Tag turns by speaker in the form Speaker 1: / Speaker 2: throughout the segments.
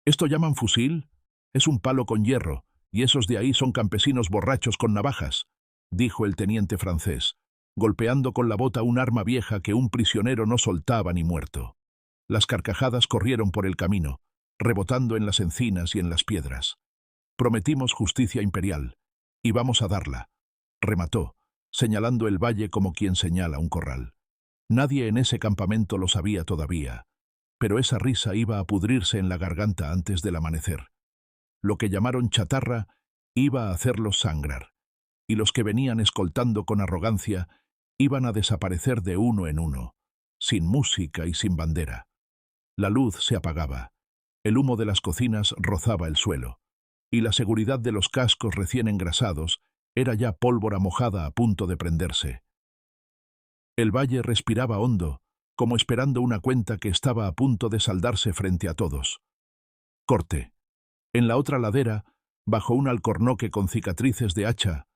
Speaker 1: ¿Esto llaman fusil? Es un palo con hierro, y esos de ahí son campesinos borrachos con navajas, dijo el teniente francés, golpeando con la bota un arma vieja que un prisionero no soltaba ni muerto. Las carcajadas corrieron por el camino, rebotando en las encinas y en las piedras. Prometimos justicia imperial, y vamos a darla, remató, señalando el valle como quien señala un corral. Nadie en ese campamento lo sabía todavía, pero esa risa iba a pudrirse en la garganta antes del amanecer. Lo que llamaron chatarra iba a hacerlos sangrar, y los que venían escoltando con arrogancia iban a desaparecer de uno en uno, sin música y sin bandera. La luz se apagaba, el humo de las cocinas rozaba el suelo, y la seguridad de los cascos recién engrasados era ya pólvora mojada a punto de prenderse. El valle respiraba hondo, como esperando una cuenta que estaba a punto de saldarse frente a todos. Corte. En la otra ladera, bajo un alcornoque con cicatrices de hacha,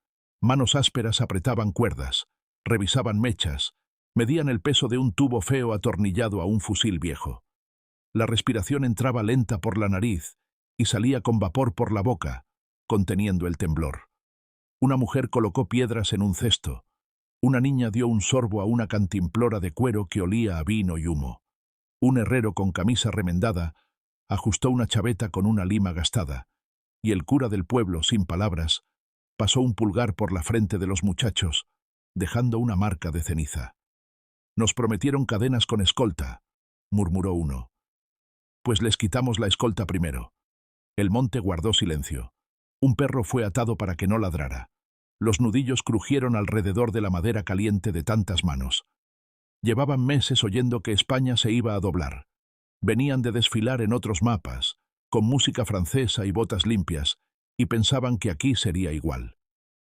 Speaker 1: manos ásperas apretaban cuerdas, revisaban mechas, medían el peso de un tubo feo atornillado a un fusil viejo. La respiración entraba lenta por la nariz y salía con vapor por la boca, conteniendo el temblor. Una mujer colocó piedras en un cesto. Una niña dio un sorbo a una cantimplora de cuero que olía a vino y humo. Un herrero con camisa remendada ajustó una chaveta con una lima gastada, y el cura del pueblo, sin palabras, pasó un pulgar por la frente de los muchachos, dejando una marca de ceniza. «Nos prometieron cadenas con escolta», murmuró uno. «Pues les quitamos la escolta primero». El monte guardó silencio. Un perro fue atado para que no ladrara. Los nudillos crujieron alrededor de la madera caliente de tantas manos. Llevaban meses oyendo que España se iba a doblar. Venían de desfilar en otros mapas, con música francesa y botas limpias, y pensaban que aquí sería igual.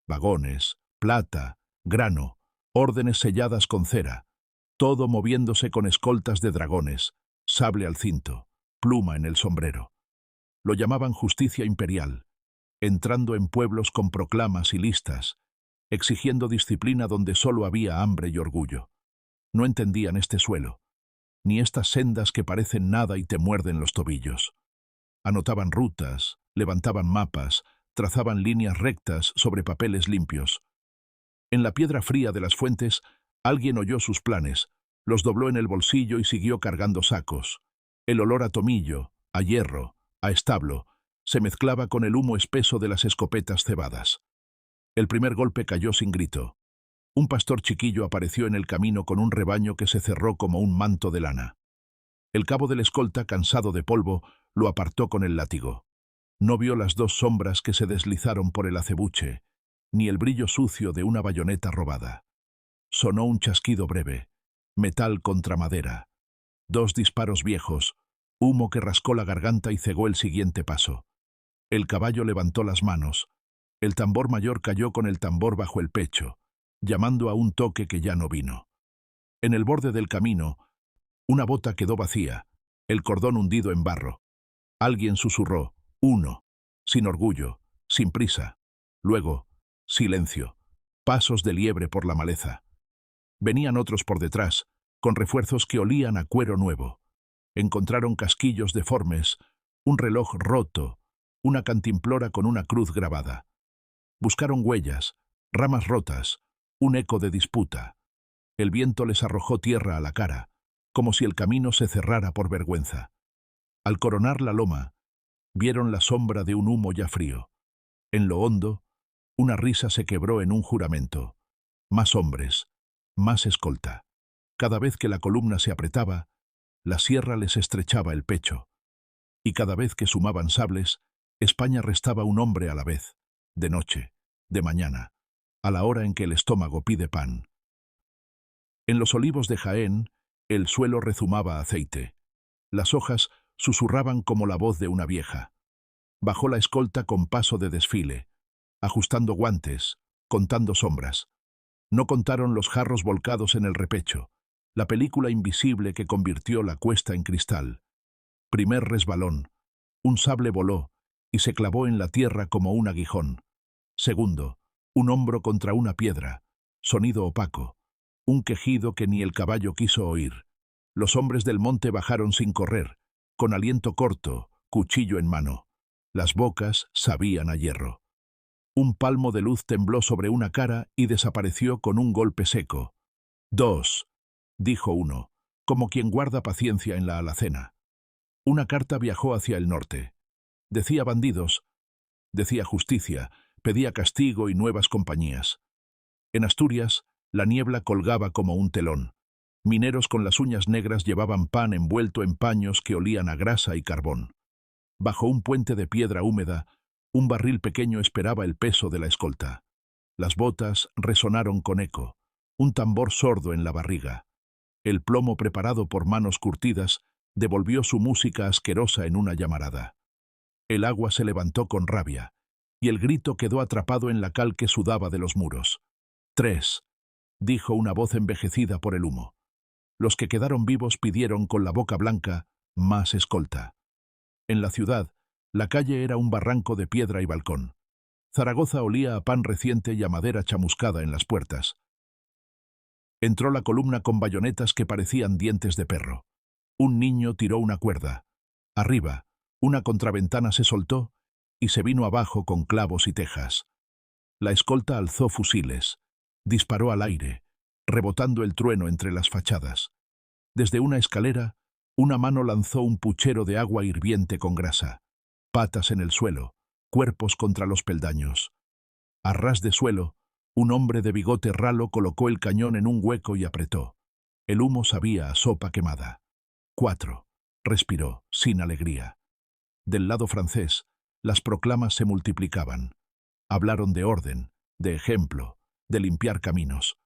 Speaker 1: Vagones, plata, grano, órdenes selladas con cera, todo moviéndose con escoltas de dragones, sable al cinto, pluma en el sombrero. Lo llamaban justicia imperial, entrando en pueblos con proclamas y listas, exigiendo disciplina donde solo había hambre y orgullo. No entendían este suelo, ni estas sendas que parecen nada y te muerden los tobillos. Anotaban rutas, levantaban mapas, trazaban líneas rectas sobre papeles limpios. En la piedra fría de las fuentes, alguien oyó sus planes, los dobló en el bolsillo y siguió cargando sacos. El olor a tomillo, a hierro, a establo, se mezclaba con el humo espeso de las escopetas cebadas. El primer golpe cayó sin grito. Un pastor chiquillo apareció en el camino con un rebaño que se cerró como un manto de lana. El cabo del escolta, cansado de polvo, lo apartó con el látigo. No vio las dos sombras que se deslizaron por el acebuche, ni el brillo sucio de una bayoneta robada. Sonó un chasquido breve, metal contra madera. Dos disparos viejos, humo que rascó la garganta y cegó el siguiente paso. El caballo levantó las manos. El tambor mayor cayó con el tambor bajo el pecho, llamando a un toque que ya no vino. En el borde del camino, una bota quedó vacía, el cordón hundido en barro. Alguien susurró, uno, sin orgullo, sin prisa. Luego, silencio, pasos de liebre por la maleza. Venían otros por detrás, con refuerzos que olían a cuero nuevo. Encontraron casquillos deformes, un reloj roto, una cantimplora con una cruz grabada. Buscaron huellas, ramas rotas, un eco de disputa. El viento les arrojó tierra a la cara, como si el camino se cerrara por vergüenza. Al coronar la loma, vieron la sombra de un humo ya frío. En lo hondo, una risa se quebró en un juramento. Más hombres, más escolta. Cada vez que la columna se apretaba, la sierra les estrechaba el pecho. Y cada vez que sumaban sables, España restaba un hombre a la vez, de noche, de mañana, a la hora en que el estómago pide pan. En los olivos de Jaén, el suelo rezumaba aceite. Las hojas susurraban como la voz de una vieja. Bajó la escolta con paso de desfile, ajustando guantes, contando sombras. No contaron los jarros volcados en el repecho, la película invisible que convirtió la cuesta en cristal. Primer resbalón, un sable voló y se clavó en la tierra como un aguijón. Segundo, un hombro contra una piedra, sonido opaco, un quejido que ni el caballo quiso oír. Los hombres del monte bajaron sin correr, con aliento corto, cuchillo en mano. Las bocas sabían a hierro. Un palmo de luz tembló sobre una cara y desapareció con un golpe seco. «Dos», dijo uno, como quien guarda paciencia en la alacena. Una carta viajó hacia el norte. Decía bandidos, decía justicia, pedía castigo y nuevas compañías. En Asturias, la niebla colgaba como un telón. Mineros con las uñas negras llevaban pan envuelto en paños que olían a grasa y carbón. Bajo un puente de piedra húmeda, un barril pequeño esperaba el peso de la escolta. Las botas resonaron con eco, un tambor sordo en la barriga. El plomo preparado por manos curtidas devolvió su música asquerosa en una llamarada. El agua se levantó con rabia, y el grito quedó atrapado en la cal que sudaba de los muros. «Tres», dijo una voz envejecida por el humo. Los que quedaron vivos pidieron con la boca blanca más escolta. En la ciudad, la calle era un barranco de piedra y balcón. Zaragoza olía a pan reciente y a madera chamuscada en las puertas. Entró la columna con bayonetas que parecían dientes de perro. Un niño tiró una cuerda. Arriba, una contraventana se soltó y se vino abajo con clavos y tejas. La escolta alzó fusiles, disparó al aire, rebotando el trueno entre las fachadas. Desde una escalera, una mano lanzó un puchero de agua hirviente con grasa. Patas en el suelo, cuerpos contra los peldaños. A ras de suelo, un hombre de bigote ralo colocó el cañón en un hueco y apretó. El humo sabía a sopa quemada. 4. Respiró, sin alegría. Del lado francés, las proclamas se multiplicaban. Hablaron de orden, de ejemplo, de limpiar caminos.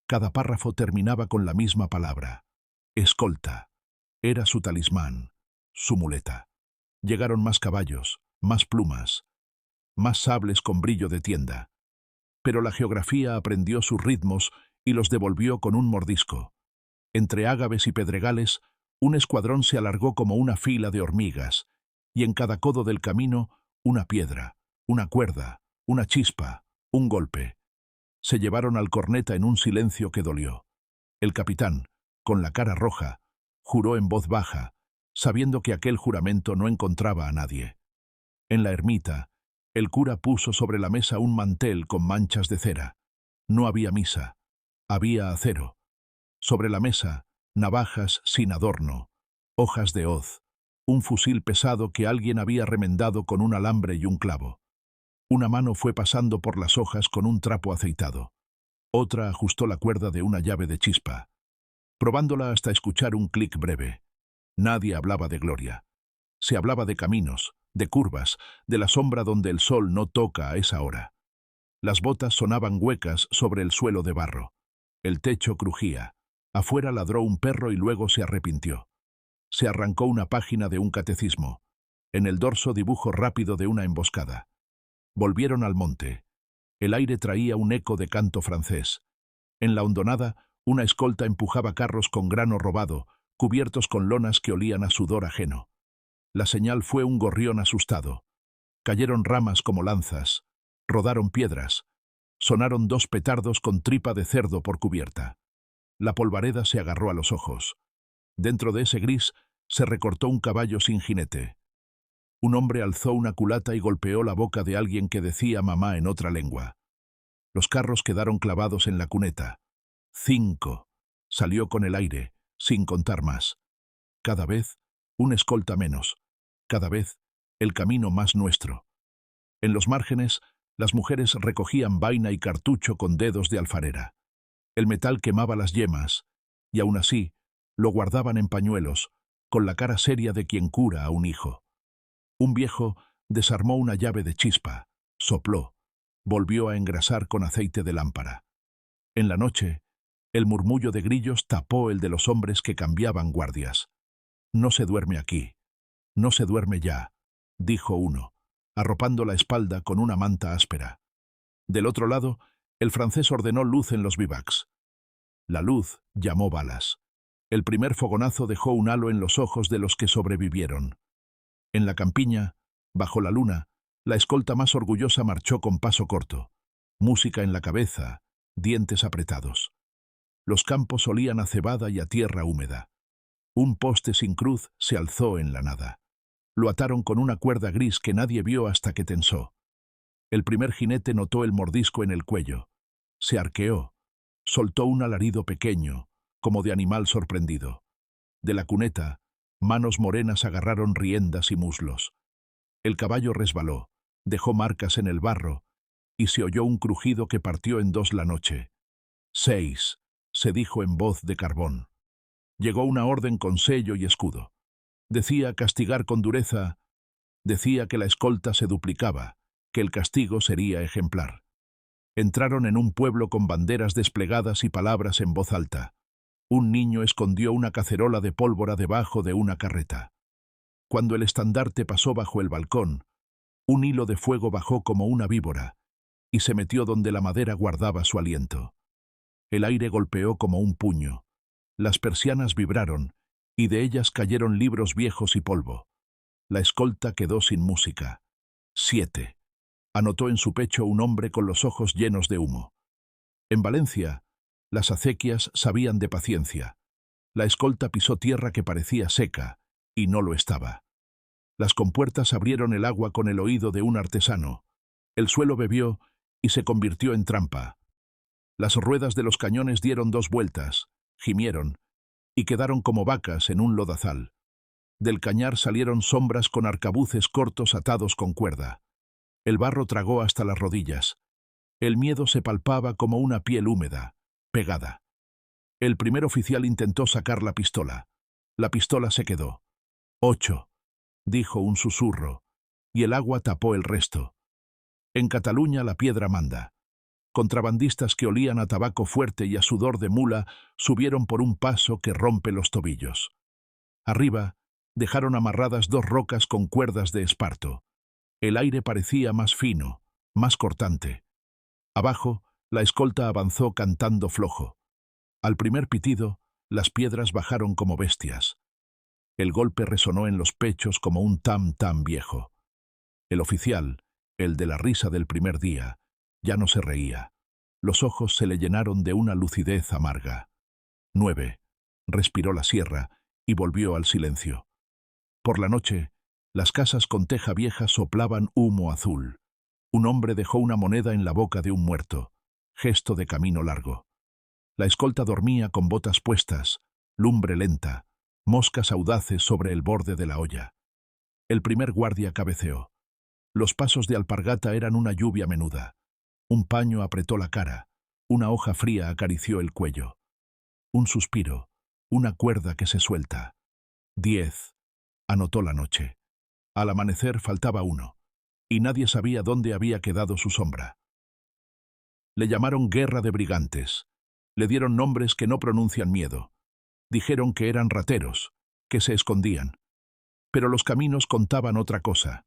Speaker 1: Cada párrafo terminaba con la misma palabra. Escolta. Era su talismán, su muleta. Llegaron más caballos, más plumas, más sables con brillo de tienda. Pero la geografía aprendió sus ritmos y los devolvió con un mordisco. Entre ágaves y pedregales, un escuadrón se alargó como una fila de hormigas, y en cada codo del camino, una piedra, una cuerda, una chispa, un golpe. Se llevaron al corneta en un silencio que dolió. El capitán, con la cara roja, juró en voz baja, sabiendo que aquel juramento no encontraba a nadie. En la ermita, el cura puso sobre la mesa un mantel con manchas de cera. No había misa, había acero. Sobre la mesa, navajas sin adorno, hojas de hoz, un fusil pesado que alguien había remendado con un alambre y un clavo. Una mano fue pasando por las hojas con un trapo aceitado. Otra ajustó la cuerda de una llave de chispa, probándola hasta escuchar un clic breve. Nadie hablaba de gloria. Se hablaba de caminos, de curvas, de la sombra donde el sol no toca a esa hora. Las botas sonaban huecas sobre el suelo de barro. El techo crujía. Afuera ladró un perro y luego se arrepintió. Se arrancó una página de un catecismo. En el dorso dibujo rápido de una emboscada. Volvieron al monte. El aire traía un eco de canto francés. En la hondonada, una escolta empujaba carros con grano robado, cubiertos con lonas que olían a sudor ajeno. La señal fue un gorrión asustado. Cayeron ramas como lanzas. Rodaron piedras. Sonaron 2 petardos con tripa de cerdo por cubierta. La polvareda se agarró a los ojos. Dentro de ese gris se recortó un caballo sin jinete. Un hombre alzó una culata y golpeó la boca de alguien que decía mamá en otra lengua. Los carros quedaron clavados en la cuneta. 5. Salió con el aire, sin contar más. Cada vez, un escolta menos. Cada vez, el camino más nuestro. En los márgenes, las mujeres recogían vaina y cartucho con dedos de alfarera. El metal quemaba las yemas, y aún así, lo guardaban en pañuelos, con la cara seria de quien cura a un hijo. Un viejo desarmó una llave de chispa, sopló, volvió a engrasar con aceite de lámpara. En la noche, el murmullo de grillos tapó el de los hombres que cambiaban guardias. «No se duerme aquí. No se duerme ya», dijo uno, arropando la espalda con una manta áspera. Del otro lado, el francés ordenó luz en los bivacs. La luz llamó balas. El primer fogonazo dejó un halo en los ojos de los que sobrevivieron. En la campiña, bajo la luna, la escolta más orgullosa marchó con paso corto, música en la cabeza, dientes apretados. Los campos olían a cebada y a tierra húmeda. Un poste sin cruz se alzó en la nada. Lo ataron con una cuerda gris que nadie vio hasta que tensó. El primer jinete notó el mordisco en el cuello. Se arqueó. Soltó un alarido pequeño, como de animal sorprendido. De la cuneta, manos morenas agarraron riendas y muslos. El caballo resbaló, dejó marcas en el barro, y se oyó un crujido que partió en dos la noche. 6, se dijo en voz de carbón. Llegó una orden con sello y escudo. Decía castigar con dureza, decía que la escolta se duplicaba, que el castigo sería ejemplar. Entraron en un pueblo con banderas desplegadas y palabras en voz alta. Un niño escondió una cacerola de pólvora debajo de una carreta. Cuando el estandarte pasó bajo el balcón, un hilo de fuego bajó como una víbora y se metió donde la madera guardaba su aliento. El aire golpeó como un puño. Las persianas vibraron y de ellas cayeron libros viejos y polvo. La escolta quedó sin música. 7. Anotó en su pecho un hombre con los ojos llenos de humo. En Valencia, las acequias sabían de paciencia. La escolta pisó tierra que parecía seca, y no lo estaba. Las compuertas abrieron el agua con el oído de un artesano. El suelo bebió y se convirtió en trampa. Las ruedas de los cañones dieron dos vueltas, gimieron, y quedaron como vacas en un lodazal. Del cañar salieron sombras con arcabuces cortos atados con cuerda. El barro tragó hasta las rodillas. El miedo se palpaba como una piel húmeda, pegada. El primer oficial intentó sacar la pistola. La pistola se quedó. 8, dijo un susurro, y el agua tapó el resto. En Cataluña la piedra manda. Contrabandistas que olían a tabaco fuerte y a sudor de mula subieron por un paso que rompe los tobillos. Arriba dejaron amarradas dos rocas con cuerdas de esparto. El aire parecía más fino, más cortante. Abajo, la escolta avanzó cantando flojo. Al primer pitido, las piedras bajaron como bestias. El golpe resonó en los pechos como un tam-tam viejo. El oficial, el de la risa del primer día, ya no se reía. Los ojos se le llenaron de una lucidez amarga. 9. Respiró la sierra y volvió al silencio. Por la noche, las casas con teja vieja soplaban humo azul. Un hombre dejó una moneda en la boca de un muerto, gesto de camino largo. La escolta dormía con botas puestas, lumbre lenta, moscas audaces sobre el borde de la olla. El primer guardia cabeceó. Los pasos de alpargata eran una lluvia menuda. Un paño apretó la cara, una hoja fría acarició el cuello. Un suspiro, una cuerda que se suelta. 10. Anotó la noche. Al amanecer faltaba uno, y nadie sabía dónde había quedado su sombra. Le llamaron guerra de brigantes. Le dieron nombres que no pronuncian miedo. Dijeron que eran rateros, que se escondían. Pero los caminos contaban otra cosa.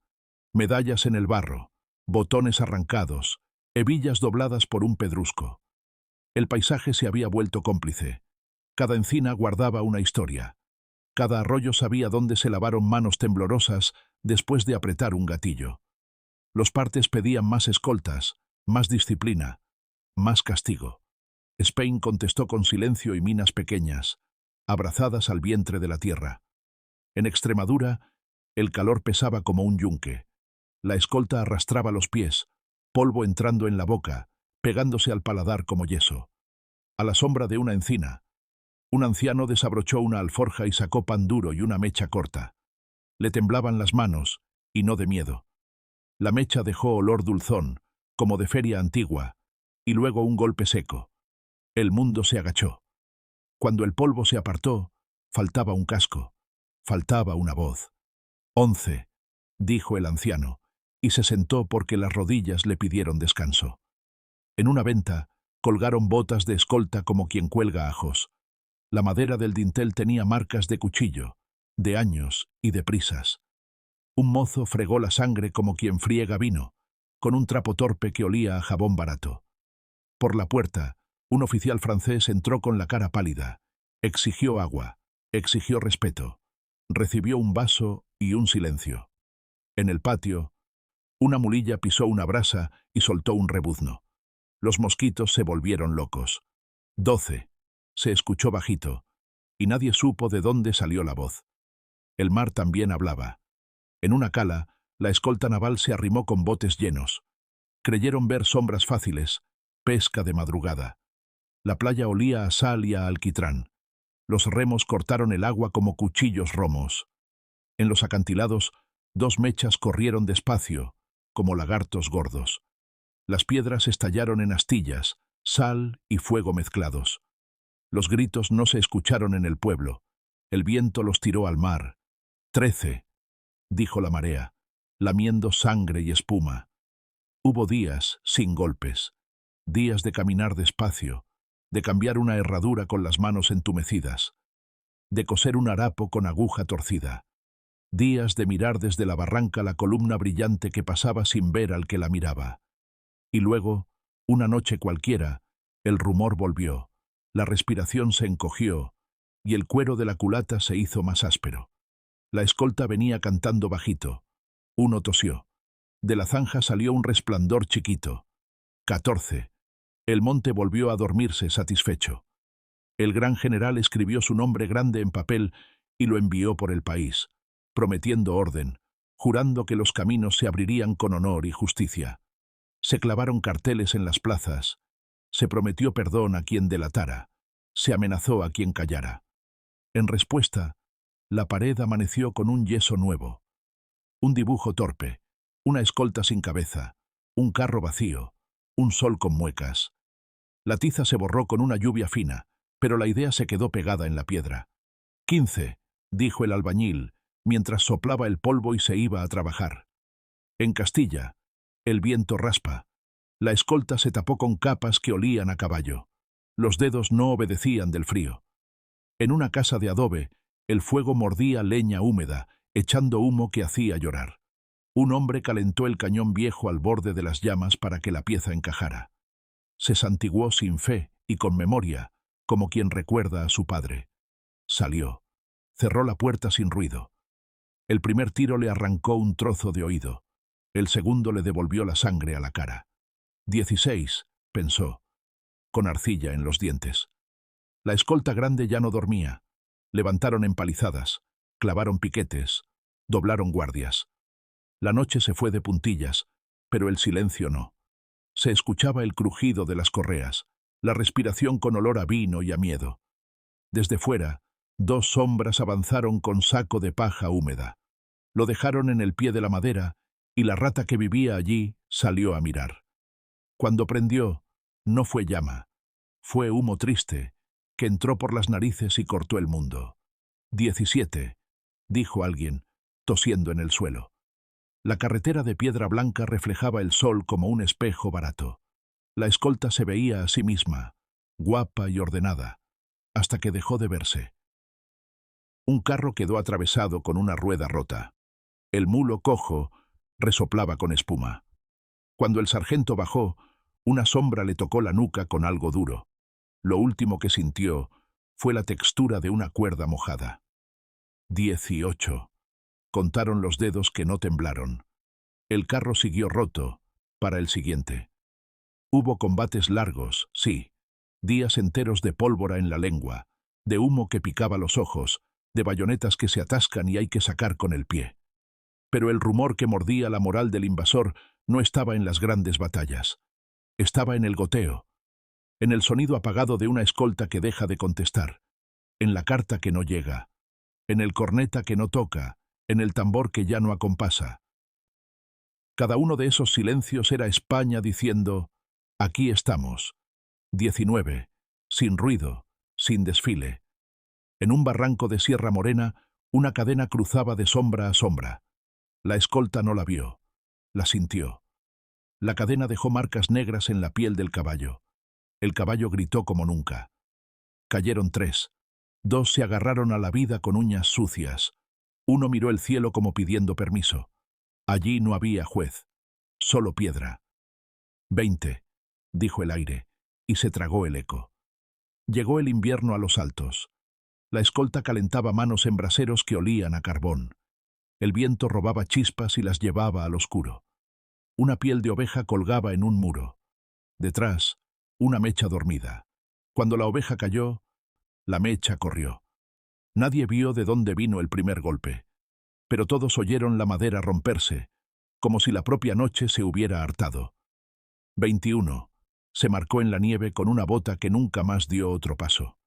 Speaker 1: Medallas en el barro, botones arrancados, hebillas dobladas por un pedrusco. El paisaje se había vuelto cómplice. Cada encina guardaba una historia. Cada arroyo sabía dónde se lavaron manos temblorosas después de apretar un gatillo. Los partes pedían más escoltas, más disciplina, más castigo. Spain contestó con silencio y minas pequeñas, abrazadas al vientre de la tierra. En Extremadura, el calor pesaba como un yunque. La escolta arrastraba los pies, polvo entrando en la boca, pegándose al paladar como yeso. A la sombra de una encina, un anciano desabrochó una alforja y sacó pan duro y una mecha corta. Le temblaban las manos, y no de miedo. La mecha dejó olor dulzón, como de feria antigua, y luego un golpe seco. El mundo se agachó. Cuando el polvo se apartó, faltaba un casco, faltaba una voz. 11, dijo el anciano, y se sentó porque las rodillas le pidieron descanso. En una venta colgaron botas de escolta como quien cuelga ajos. La madera del dintel tenía marcas de cuchillo, de años y de prisas. Un mozo fregó la sangre como quien friega vino, con un trapo torpe que olía a jabón barato. Por la puerta, un oficial francés entró con la cara pálida. Exigió agua, exigió respeto. Recibió un vaso y un silencio. En el patio, una mulilla pisó una brasa y soltó un rebuzno. Los mosquitos se volvieron locos. 12. Se escuchó bajito, y nadie supo de dónde salió la voz. El mar también hablaba. En una cala, la escolta naval se arrimó con botes llenos. Creyeron ver sombras fáciles, pesca de madrugada. La playa olía a sal y a alquitrán. Los remos cortaron el agua como cuchillos romos. En los acantilados, dos mechas corrieron despacio, como lagartos gordos. Las piedras estallaron en astillas, sal y fuego mezclados. Los gritos no se escucharon en el pueblo. El viento los tiró al mar. 13, dijo la marea, lamiendo sangre y espuma. Hubo días sin golpes, días de caminar despacio, de cambiar una herradura con las manos entumecidas, de coser un harapo con aguja torcida, días de mirar desde la barranca la columna brillante que pasaba sin ver al que la miraba. Y luego, una noche cualquiera, el rumor volvió, la respiración se encogió y el cuero de la culata se hizo más áspero. La escolta venía cantando bajito. Uno tosió. De la zanja salió un resplandor chiquito. 14. El monte volvió a dormirse satisfecho. El gran general escribió su nombre grande en papel y lo envió por el país, prometiendo orden, jurando que los caminos se abrirían con honor y justicia. Se clavaron carteles en las plazas, se prometió perdón a quien delatara, se amenazó a quien callara. En respuesta, la pared amaneció con un yeso nuevo, un dibujo torpe, una escolta sin cabeza, un carro vacío, un sol con muecas. La tiza se borró con una lluvia fina, pero la idea se quedó pegada en la piedra. 15, dijo el albañil, mientras soplaba el polvo y se iba a trabajar. En Castilla, el viento raspa. La escolta se tapó con capas que olían a caballo. Los dedos no obedecían del frío. En una casa de adobe, el fuego mordía leña húmeda, echando humo que hacía llorar. Un hombre calentó el cañón viejo al borde de las llamas para que la pieza encajara. Se santiguó sin fe y con memoria, como quien recuerda a su padre. Salió. Cerró la puerta sin ruido. El primer tiro le arrancó un trozo de oído. El segundo le devolvió la sangre a la cara. 16, pensó, con arcilla en los dientes. La escolta grande ya no dormía. Levantaron empalizadas, clavaron piquetes, doblaron guardias. La noche se fue de puntillas, pero el silencio no. Se escuchaba el crujido de las correas, la respiración con olor a vino y a miedo. Desde fuera, dos sombras avanzaron con saco de paja húmeda. Lo dejaron en el pie de la madera y la rata que vivía allí salió a mirar. Cuando prendió, no fue llama, fue humo triste, que entró por las narices y cortó el mundo. 17, dijo alguien, tosiendo en el suelo. La carretera de piedra blanca reflejaba el sol como un espejo barato. La escolta se veía a sí misma, guapa y ordenada, hasta que dejó de verse. Un carro quedó atravesado con una rueda rota. El mulo cojo resoplaba con espuma. Cuando el sargento bajó, una sombra le tocó la nuca con algo duro. Lo último que sintió fue la textura de una cuerda mojada. 18. Contaron los dedos que no temblaron. El carro siguió roto, para el siguiente. Hubo combates largos, sí, días enteros de pólvora en la lengua, de humo que picaba los ojos, de bayonetas que se atascan y hay que sacar con el pie. Pero el rumor que mordía la moral del invasor no estaba en las grandes batallas. Estaba en el goteo, en el sonido apagado de una escolta que deja de contestar, en la carta que no llega, en el corneta que no toca, en el tambor que ya no acompasa. Cada uno de esos silencios era España diciendo, aquí estamos. 19, sin ruido, sin desfile. En un barranco de Sierra Morena, una cadena cruzaba de sombra a sombra. La escolta no la vio, la sintió. La cadena dejó marcas negras en la piel del caballo. El caballo gritó como nunca. Cayeron 3. 2 se agarraron a la vida con uñas sucias. Uno miró el cielo como pidiendo permiso. Allí no había juez, solo piedra. 20, dijo el aire, y se tragó el eco. Llegó el invierno a los altos. La escolta calentaba manos en braseros que olían a carbón. El viento robaba chispas y las llevaba al oscuro. Una piel de oveja colgaba en un muro. Detrás, una mecha dormida. Cuando la oveja cayó, la mecha corrió. Nadie vio de dónde vino el primer golpe. pero todos oyeron la madera romperse, como si la propia noche se hubiera hartado. 21. Se marcó en la nieve con una bota que nunca más dio otro paso.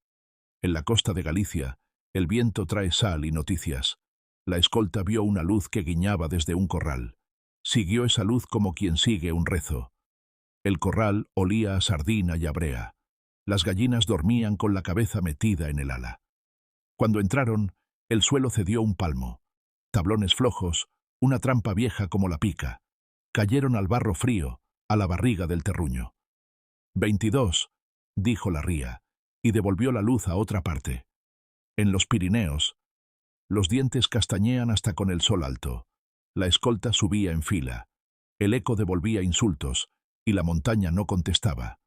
Speaker 1: En la costa de Galicia, el viento trae sal y noticias. La escolta vio una luz que guiñaba desde un corral. Siguió esa luz como quien sigue un rezo. El corral olía a sardina y a brea. Las gallinas dormían con la cabeza metida en el ala. Cuando entraron, el suelo cedió un palmo. Tablones flojos, una trampa vieja como la pica. Cayeron al barro frío, a la barriga del terruño. 22, dijo la ría, y devolvió la luz a otra parte. En los Pirineos, los dientes castañean hasta con el sol alto. La escolta subía en fila. El eco devolvía insultos, y la montaña no contestaba.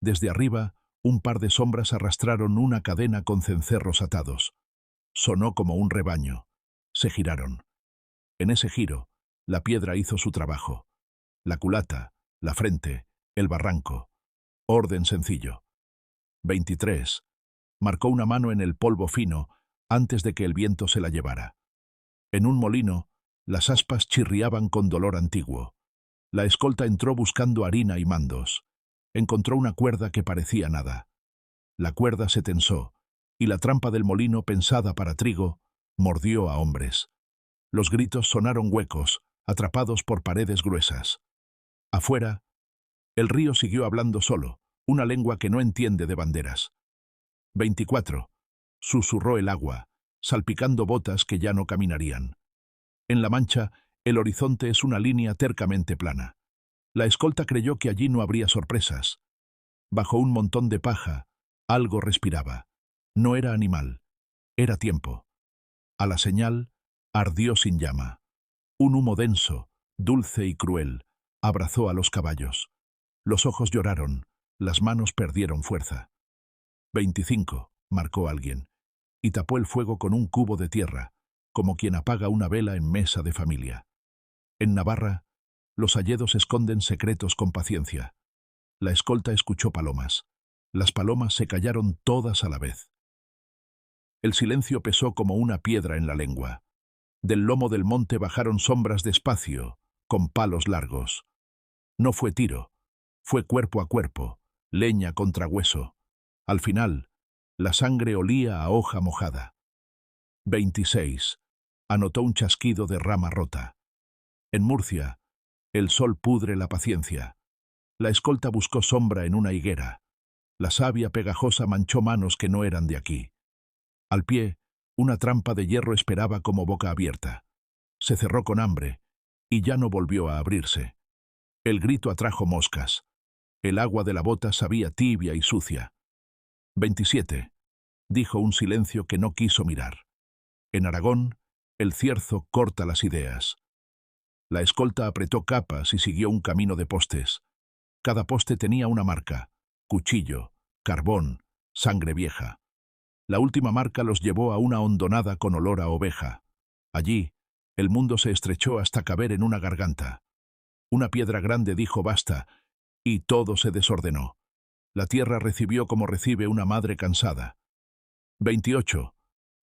Speaker 1: Desde arriba, un par de sombras arrastraron una cadena con cencerros atados. Sonó como un rebaño. Se giraron. En ese giro, la piedra hizo su trabajo. La culata, la frente, el barranco. Orden sencillo. 23. Marcó una mano en el polvo fino antes de que el viento se la llevara. En un molino, las aspas chirriaban con dolor antiguo. La escolta entró buscando harina y mandos. Encontró una cuerda que parecía nada. La cuerda se tensó, y la trampa del molino, pensada para trigo, mordió a hombres. Los gritos sonaron huecos, atrapados por paredes gruesas. Afuera, el río siguió hablando solo, una lengua que no entiende de banderas. 24. Susurró el agua, salpicando botas que ya no caminarían. En la mancha, el horizonte es una línea tercamente plana. La escolta creyó que allí no habría sorpresas. Bajo un montón de paja, algo respiraba. No era animal, era tiempo. A la señal, ardió sin llama. Un humo denso, dulce y cruel, abrazó a los caballos. Los ojos lloraron, las manos perdieron fuerza. 25, marcó alguien, y tapó el fuego con un cubo de tierra, como quien apaga una vela en mesa de familia. En Navarra, los hayedos esconden secretos con paciencia. La escolta escuchó palomas. Las palomas se callaron todas a la vez. El silencio pesó como una piedra en la lengua. Del lomo del monte bajaron sombras despacio, con palos largos. No fue tiro, fue cuerpo a cuerpo, leña contra hueso. Al final, la sangre olía a hoja mojada. 26. Anotó un chasquido de rama rota. En Murcia, el sol pudre la paciencia. La escolta buscó sombra en una higuera. La savia pegajosa manchó manos que no eran de aquí. Al pie, una trampa de hierro esperaba como boca abierta. Se cerró con hambre, y ya no volvió a abrirse. El grito atrajo moscas. El agua de la bota sabía tibia y sucia. 27. Dijo un silencio que no quiso mirar. En Aragón, el cierzo corta las ideas. La escolta apretó capas y siguió un camino de postes. Cada poste tenía una marca: cuchillo, carbón, sangre vieja. La última marca los llevó a una hondonada con olor a oveja. Allí, el mundo se estrechó hasta caber en una garganta. Una piedra grande dijo basta, y todo se desordenó. La tierra recibió como recibe una madre cansada. 28.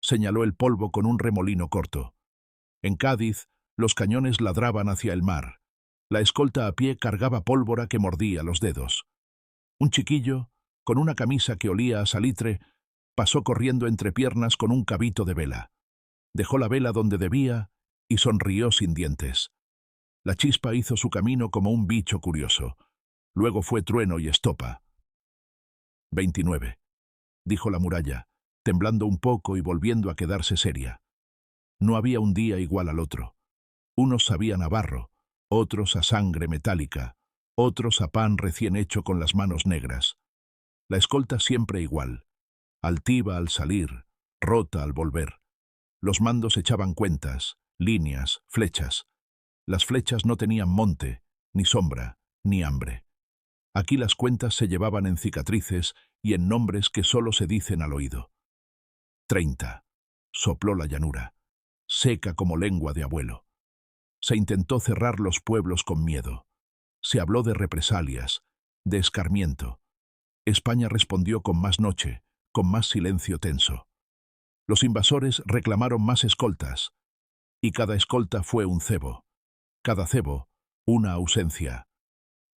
Speaker 1: Señaló el polvo con un remolino corto. En Cádiz, los cañones ladraban hacia el mar. La escolta a pie cargaba pólvora que mordía los dedos. Un chiquillo, con una camisa que olía a salitre, pasó corriendo entre piernas con un cabito de vela. Dejó la vela donde debía y sonrió sin dientes. La chispa hizo su camino como un bicho curioso. Luego fue trueno y estopa. 29. Dijo la muralla, temblando un poco y volviendo a quedarse seria. No había un día igual al otro. Unos sabían a barro, otros a sangre metálica, otros a pan recién hecho con las manos negras. La escolta siempre igual, altiva al salir, rota al volver. Los mandos echaban cuentas, líneas, flechas. Las flechas no tenían monte, ni sombra, ni hambre. Aquí las cuentas se llevaban en cicatrices y en nombres que solo se dicen al oído. 30. Sopló la llanura, seca como lengua de abuelo. Se intentó cerrar los pueblos con miedo. Se habló de represalias, de escarmiento. España respondió con más noche, con más silencio tenso. Los invasores reclamaron más escoltas, y cada escolta fue un cebo. Cada cebo, una ausencia.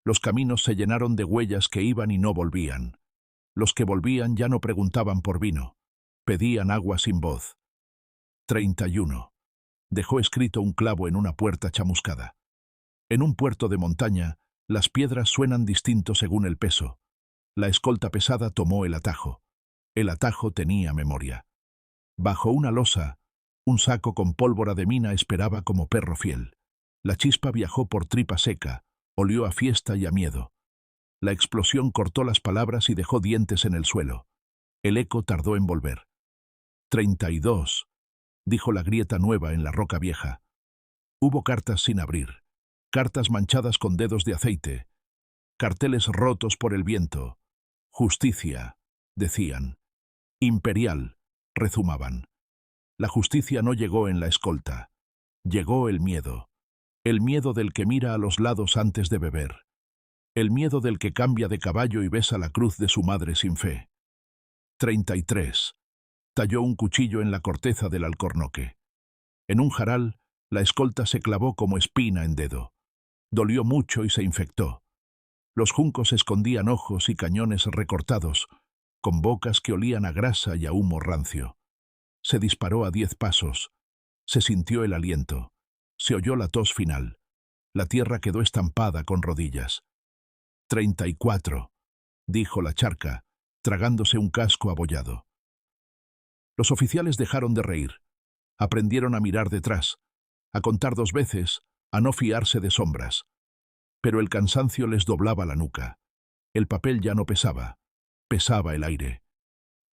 Speaker 1: Los caminos se llenaron de huellas que iban y no volvían. Los que volvían ya no preguntaban por vino, pedían agua sin voz. 31. Dejó escrito un clavo en una puerta chamuscada. En un puerto de montaña, las piedras suenan distinto según el peso. La escolta pesada tomó el atajo. El atajo tenía memoria. Bajo una losa, un saco con pólvora de mina esperaba como perro fiel. La chispa viajó por tripa seca, olió a fiesta y a miedo. La explosión cortó las palabras y dejó dientes en el suelo. El eco tardó en volver. 32, dijo la grieta nueva en la roca vieja. Hubo cartas sin abrir, cartas manchadas con dedos de aceite, carteles rotos por el viento. Justicia, decían. Imperial, rezumaban. La justicia no llegó en la escolta. Llegó el miedo del que mira a los lados antes de beber. El miedo del que cambia de caballo y besa la cruz de su madre sin fe. 33. Talló un cuchillo en la corteza del alcornoque. En un jaral, la escolta se clavó como espina en dedo. Dolió mucho y se infectó. Los juncos escondían ojos y cañones recortados, con bocas que olían a grasa y a humo rancio. Se disparó a 10 pasos. Se sintió el aliento. Se oyó la tos final. La tierra quedó estampada con rodillas. 34, dijo la charca, tragándose un casco abollado. Los oficiales dejaron de reír. Aprendieron a mirar detrás, a contar 2 veces, a no fiarse de sombras. Pero el cansancio les doblaba la nuca. El papel ya no pesaba. Pesaba el aire.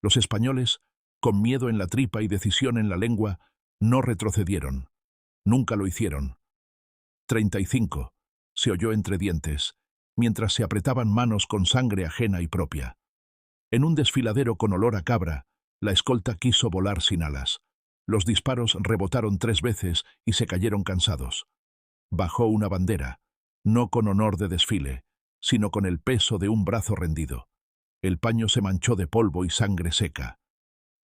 Speaker 1: Los españoles, con miedo en la tripa y decisión en la lengua, no retrocedieron. Nunca lo hicieron. 35, se oyó entre dientes, mientras se apretaban manos con sangre ajena y propia. En un desfiladero con olor a cabra, la escolta quiso volar sin alas. Los disparos rebotaron 3 veces y se cayeron cansados. Bajó una bandera, no con honor de desfile, sino con el peso de un brazo rendido. El paño se manchó de polvo y sangre seca.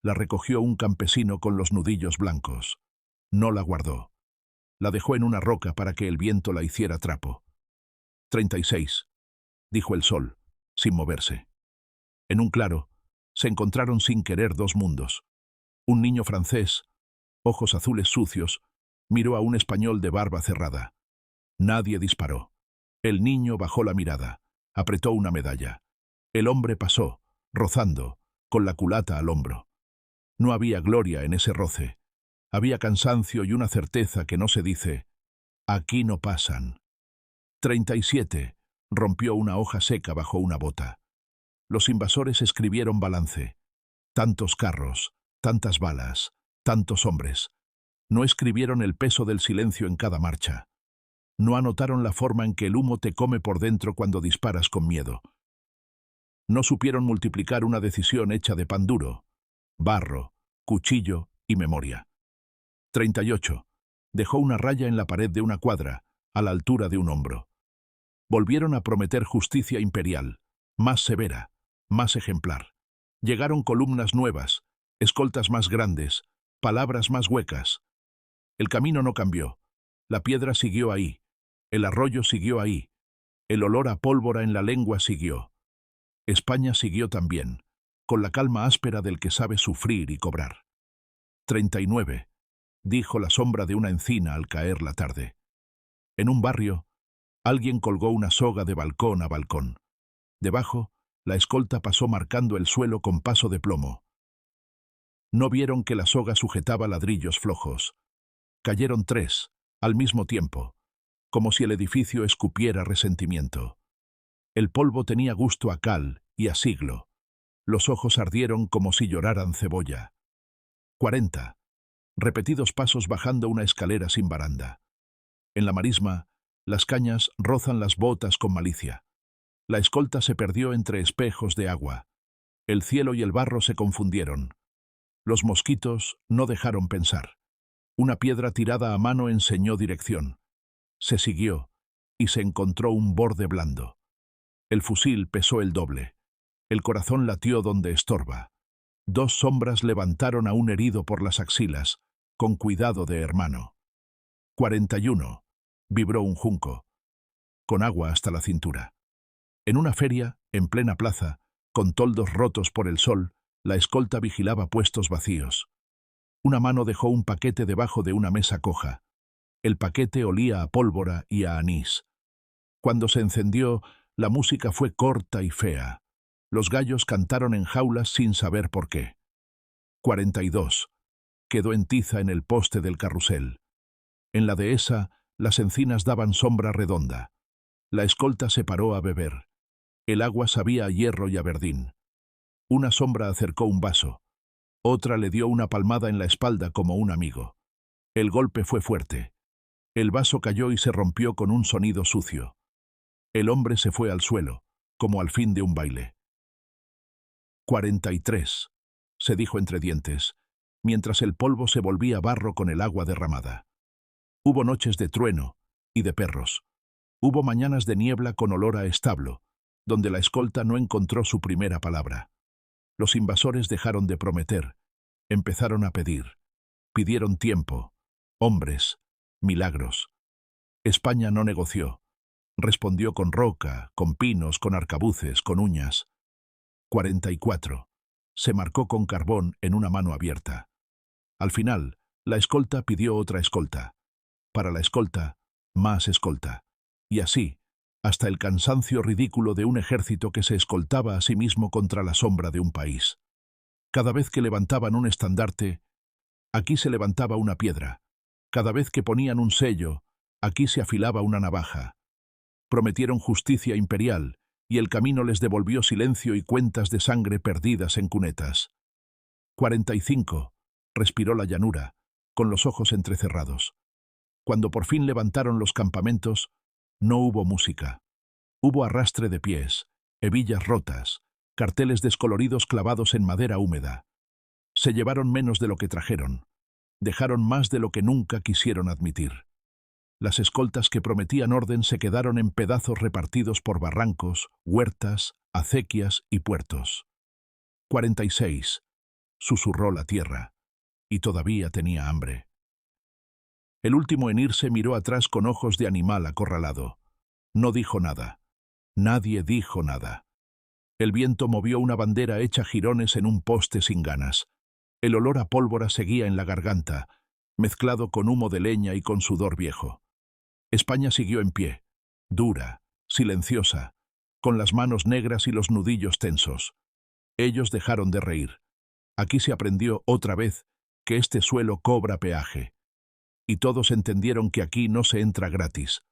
Speaker 1: La recogió un campesino con los nudillos blancos. No la guardó. La dejó en una roca para que el viento la hiciera trapo. 36, dijo el sol, sin moverse. En un claro, se encontraron sin querer 2 mundos. Un niño francés, ojos azules sucios, miró a un español de barba cerrada. Nadie disparó. El niño bajó la mirada, apretó una medalla. El hombre pasó, rozando, con la culata al hombro. No había gloria en ese roce. Había cansancio y una certeza que no se dice. Aquí no pasan. 37, rompió una hoja seca bajo una bota. Los invasores escribieron balance. Tantos carros, tantas balas, tantos hombres. No escribieron el peso del silencio en cada marcha. No anotaron la forma en que el humo te come por dentro cuando disparas con miedo. No supieron multiplicar una decisión hecha de pan duro, barro, cuchillo y memoria. 38. Dejó una raya en la pared de una cuadra, a la altura de un hombro. Volvieron a prometer justicia imperial, más severa, más ejemplar. Llegaron columnas nuevas, escoltas más grandes, palabras más huecas. El camino no cambió. La piedra siguió ahí. El arroyo siguió ahí. El olor a pólvora en la lengua siguió. España siguió también, con la calma áspera del que sabe sufrir y cobrar. 39, dijo la sombra de una encina al caer la tarde. En un barrio, alguien colgó una soga de balcón a balcón. Debajo, la escolta pasó marcando el suelo con paso de plomo. No vieron que la soga sujetaba ladrillos flojos. Cayeron 3, al mismo tiempo, como si el edificio escupiera resentimiento. El polvo tenía gusto a cal y a siglo. Los ojos ardieron como si lloraran cebolla. 40. Repetidos pasos bajando una escalera sin baranda. En la marisma, las cañas rozan las botas con malicia. La escolta se perdió entre espejos de agua. El cielo y el barro se confundieron. Los mosquitos no dejaron pensar. Una piedra tirada a mano enseñó dirección. Se siguió y se encontró un borde blando. El fusil pesó el doble. El corazón latió donde estorba. 2 sombras levantaron a un herido por las axilas, con cuidado de hermano. 41. Vibró un junco, con agua hasta la cintura. En una feria, en plena plaza, con toldos rotos por el sol, la escolta vigilaba puestos vacíos. Una mano dejó un paquete debajo de una mesa coja. El paquete olía a pólvora y a anís. Cuando se encendió, la música fue corta y fea. Los gallos cantaron en jaulas sin saber por qué. 42. Quedó en tiza en el poste del carrusel. En la dehesa, las encinas daban sombra redonda. La escolta se paró a beber. El agua sabía a hierro y a verdín. Una sombra acercó un vaso. Otra le dio una palmada en la espalda como un amigo. El golpe fue fuerte. El vaso cayó y se rompió con un sonido sucio. El hombre se fue al suelo, como al fin de un baile. 43, se dijo entre dientes, mientras el polvo se volvía barro con el agua derramada. Hubo noches de trueno y de perros. Hubo mañanas de niebla con olor a establo, donde la escolta no encontró su primera palabra. Los invasores dejaron de prometer, empezaron a pedir. Pidieron tiempo, hombres, milagros. España no negoció. Respondió con roca, con pinos, con arcabuces, con uñas. 44. Se marcó con carbón en una mano abierta. Al final, la escolta pidió otra escolta. Para la escolta, más escolta. Y así, hasta el cansancio ridículo de un ejército que se escoltaba a sí mismo contra la sombra de un país. Cada vez que levantaban un estandarte, aquí se levantaba una piedra. Cada vez que ponían un sello, aquí se afilaba una navaja. Prometieron justicia imperial, y el camino les devolvió silencio y cuentas de sangre perdidas en cunetas. 45. Respiró la llanura, con los ojos entrecerrados. Cuando por fin levantaron los campamentos, no hubo música. Hubo arrastre de pies, hebillas rotas, carteles descoloridos clavados en madera húmeda. Se llevaron menos de lo que trajeron. Dejaron más de lo que nunca quisieron admitir. Las escoltas que prometían orden se quedaron en pedazos repartidos por barrancos, huertas, acequias y puertos. 46. Susurró la tierra, y todavía tenía hambre. El último en irse miró atrás con ojos de animal acorralado. No dijo nada. Nadie dijo nada. El viento movió una bandera hecha jirones en un poste sin ganas. El olor a pólvora seguía en la garganta, mezclado con humo de leña y con sudor viejo. España siguió en pie, dura, silenciosa, con las manos negras y los nudillos tensos. Ellos dejaron de reír. Aquí se aprendió otra vez que este suelo cobra peaje. Y todos entendieron que aquí no se entra gratis.